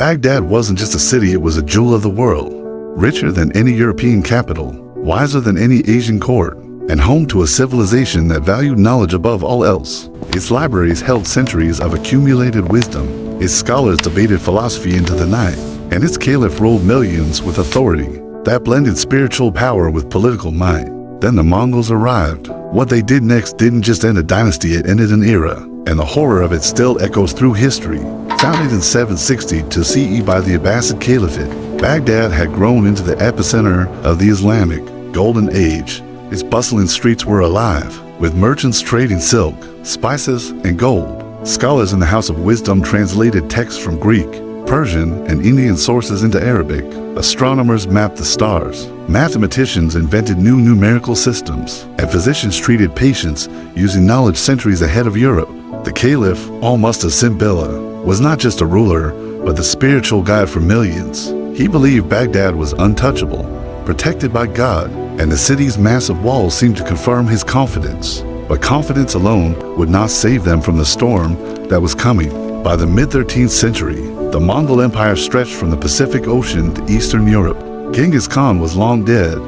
Baghdad wasn't just a city, it was a jewel of the world. Richer than any European capital, wiser than any Asian court, and home to a civilization that valued knowledge above all else. Its libraries held centuries of accumulated wisdom, its scholars debated philosophy into the night, and its caliph ruled millions with authority that blended spiritual power with political might. Then the Mongols arrived. What they did next didn't just end a dynasty, it ended an era, and the horror of it still echoes through history. Founded in 760 CE by the Abbasid Caliphate, Baghdad had grown into the epicenter of the Islamic Golden Age. Its bustling streets were alive, with merchants trading silk, spices, and gold. Scholars in the House of Wisdom translated texts from Greek, Persian, and Indian sources into Arabic. Astronomers mapped the stars. Mathematicians invented new numerical systems, and physicians treated patients using knowledge centuries ahead of Europe. The Caliph Al-Mustaʿsim Billah was not just a ruler, but the spiritual guide for millions. He believed Baghdad was untouchable, protected by God, and the city's massive walls seemed to confirm his confidence. But confidence alone would not save them from the storm that was coming. By the mid-13th century, the Mongol Empire stretched from the Pacific Ocean to Eastern Europe. Genghis Khan was long dead,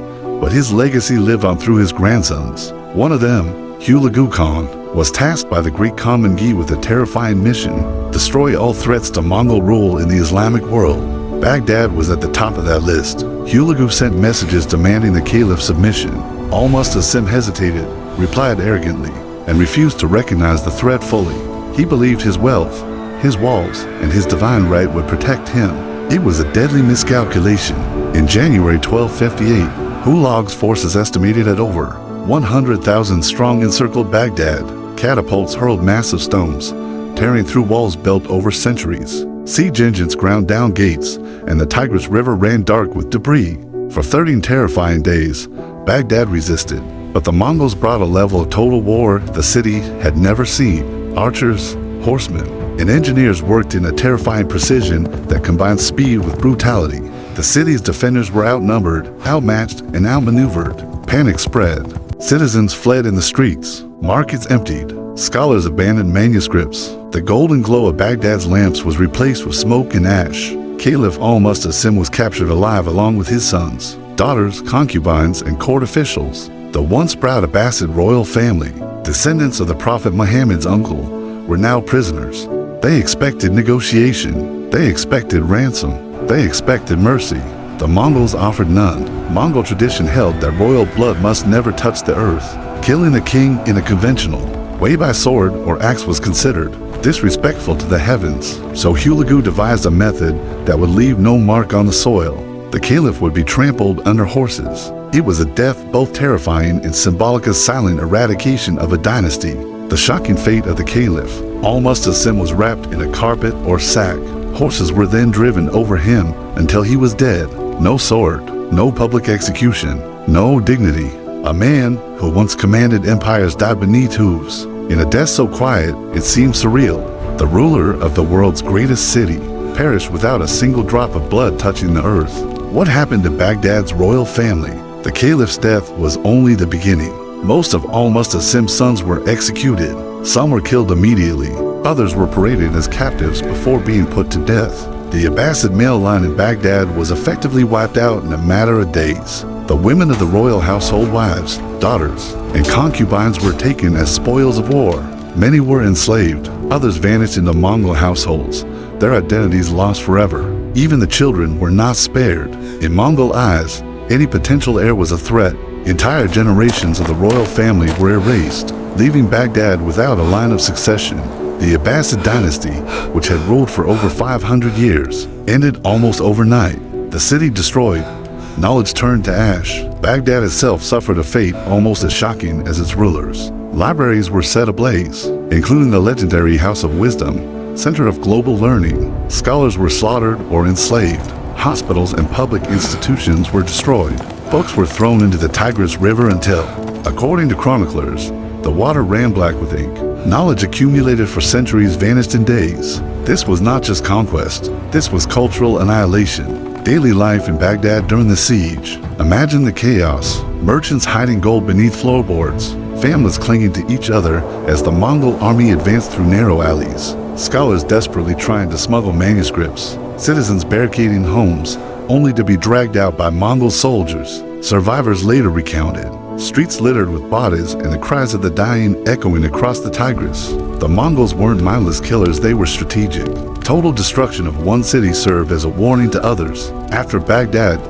but his legacy lived on through his grandsons. One of them, Hulagu Khan, was tasked by the Greek Khan Mongol with a terrifying mission: destroy all threats to Mongol rule in the Islamic world. Baghdad was at the top of that list. Hulagu sent messages demanding the caliph's submission. Al-Mustaʿsim hesitated, replied arrogantly, and refused to recognize the threat fully. He believed his wealth, his walls, and his divine right would protect him. It was a deadly miscalculation. In January 1258, Hulag's forces, estimated at over 100,000 strong, encircled Baghdad. Catapults hurled massive stones, tearing through walls built over centuries. Siege engines ground down gates, and the Tigris River ran dark with debris. For 13 terrifying days, Baghdad resisted, but the Mongols brought a level of total war the city had never seen. Archers, horsemen, and engineers worked in a terrifying precision that combined speed with brutality. The city's defenders were outnumbered, outmatched, and outmaneuvered. Panic spread. Citizens fled in the streets. Markets emptied. Scholars abandoned manuscripts. The golden glow of Baghdad's lamps was replaced with smoke and ash. Caliph Al-Mustaʿsim was captured alive along with his sons, daughters, concubines, and court officials. The once proud Abbasid royal family, descendants of the Prophet Muhammad's uncle, were now prisoners. They expected negotiation. They expected ransom. They expected mercy. The Mongols offered none. Mongol tradition held that royal blood must never touch the earth. Killing a king in a conventional way by sword or axe was considered disrespectful to the heavens, so Hulagu devised a method that would leave no mark on the soil. The caliph would be trampled under horses. It was a death both terrifying and symbolic, as silent eradication of a dynasty. The shocking fate of the caliph Al-Mustaʿsim was wrapped in a carpet or sack. Horses were then driven over him until he was dead. No sword, no public execution, no dignity. A man who once commanded empires died beneath hooves. In a death so quiet, it seemed surreal. The ruler of the world's greatest city perished without a single drop of blood touching the earth. What happened to Baghdad's royal family? The caliph's death was only the beginning. Most of Al-Mustaʿsim's sons were executed. Some were killed immediately. Others were paraded as captives before being put to death. The Abbasid male line in Baghdad was effectively wiped out in a matter of days. The women of the royal household, wives, daughters, and concubines, were taken as spoils of war. Many were enslaved. Others vanished into Mongol households, their identities lost forever. Even the children were not spared. In Mongol eyes, any potential heir was a threat. Entire generations of the royal family were erased, leaving Baghdad without a line of succession. The Abbasid dynasty, which had ruled for over 500 years, ended almost overnight. The city destroyed, knowledge turned to ash. Baghdad itself suffered a fate almost as shocking as its rulers. Libraries were set ablaze, including the legendary House of Wisdom, center of global learning. Scholars were slaughtered or enslaved. Hospitals and public institutions were destroyed. Books were thrown into the Tigris River until, according to chroniclers, the water ran black with ink. Knowledge accumulated for centuries vanished in days. This was not just conquest. This was cultural annihilation. Daily life in Baghdad during the siege. Imagine the chaos. Merchants hiding gold beneath floorboards. Families clinging to each other as the Mongol army advanced through narrow alleys. Scholars desperately trying to smuggle manuscripts. citizens barricading homes, only to be dragged out by Mongol soldiers. Survivors later recounted, streets littered with bodies and the cries of the dying echoing across the Tigris. The Mongols weren't mindless killers, they were strategic. Total destruction of one city served as a warning to others. After Baghdad,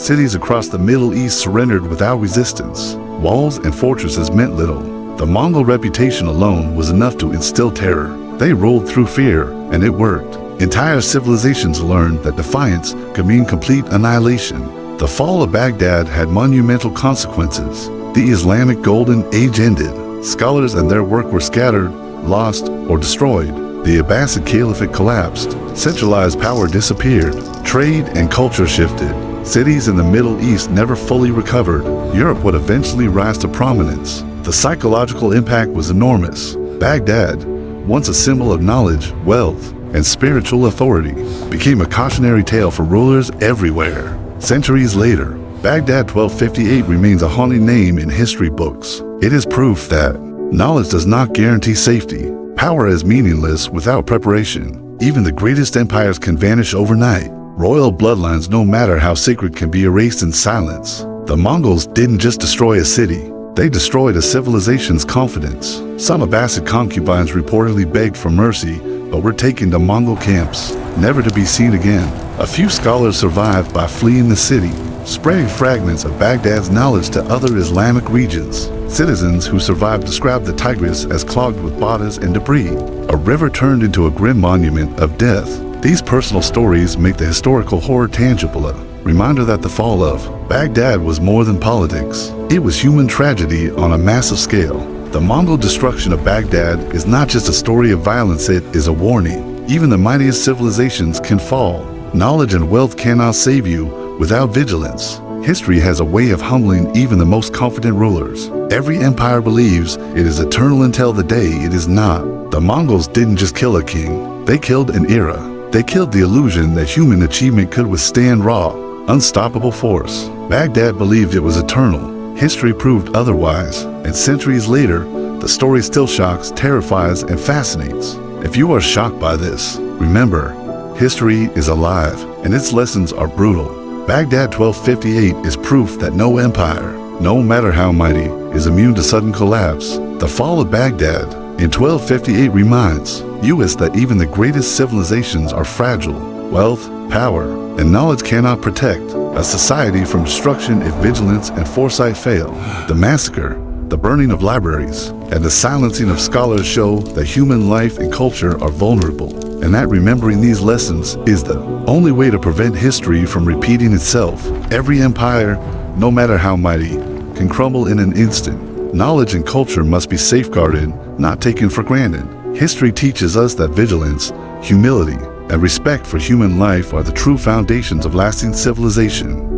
cities across the Middle East surrendered without resistance. Walls and fortresses meant little. The Mongol reputation alone was enough to instill terror. They ruled through fear, and it worked. Entire civilizations learned that defiance could mean complete annihilation. The fall of Baghdad had monumental consequences. The Islamic Golden Age ended. Scholars and their work were scattered, lost, or destroyed. The Abbasid Caliphate collapsed. Centralized power disappeared. Trade and culture shifted. Cities in the Middle East never fully recovered. Europe would eventually rise to prominence. The psychological impact was enormous. Baghdad, once a symbol of knowledge, wealth, and spiritual authority, became a cautionary tale for rulers everywhere. Centuries later, Baghdad 1258 remains a haunting name in history books. It is proof that knowledge does not guarantee safety. Power is meaningless without preparation. Even the greatest empires can vanish overnight. Royal bloodlines, no matter how sacred, can be erased in silence. The Mongols didn't just destroy a city, they destroyed a civilization's confidence. Some Abbasid concubines reportedly begged for mercy, but were taken to Mongol camps, never to be seen again. A few scholars survived by fleeing the city, spreading fragments of Baghdad's knowledge to other Islamic regions. Citizens who survived described the Tigris as clogged with bodies and debris, a river turned into a grim monument of death. These personal stories make the historical horror tangible, a reminder that the fall of Baghdad was more than politics. It was human tragedy on a massive scale. The Mongol destruction of Baghdad is not just a story of violence, it is a warning. Even the mightiest civilizations can fall. Knowledge and wealth cannot save you without vigilance. History has a way of humbling even the most confident rulers. Every empire believes it is eternal until the day it is not. The Mongols didn't just kill a king, they killed an era. They killed the illusion that human achievement could withstand raw, unstoppable force. Baghdad believed it was eternal. History proved otherwise, and centuries later, the story still shocks, terrifies, and fascinates. If you are shocked by this, remember, history is alive, and its lessons are brutal. Baghdad 1258 is proof that no empire, no matter how mighty, is immune to sudden collapse. The fall of Baghdad in 1258 reminds us that even the greatest civilizations are fragile. Wealth, power, and knowledge cannot protect a society from destruction if vigilance and foresight fail. The massacre, the burning of libraries, and the silencing of scholars show that human life and culture are vulnerable, and that remembering these lessons is the only way to prevent history from repeating itself. Every empire, no matter how mighty, can crumble in an instant. Knowledge and culture must be safeguarded, not taken for granted. History teaches us that vigilance, humility, and respect for human life are the true foundations of lasting civilization.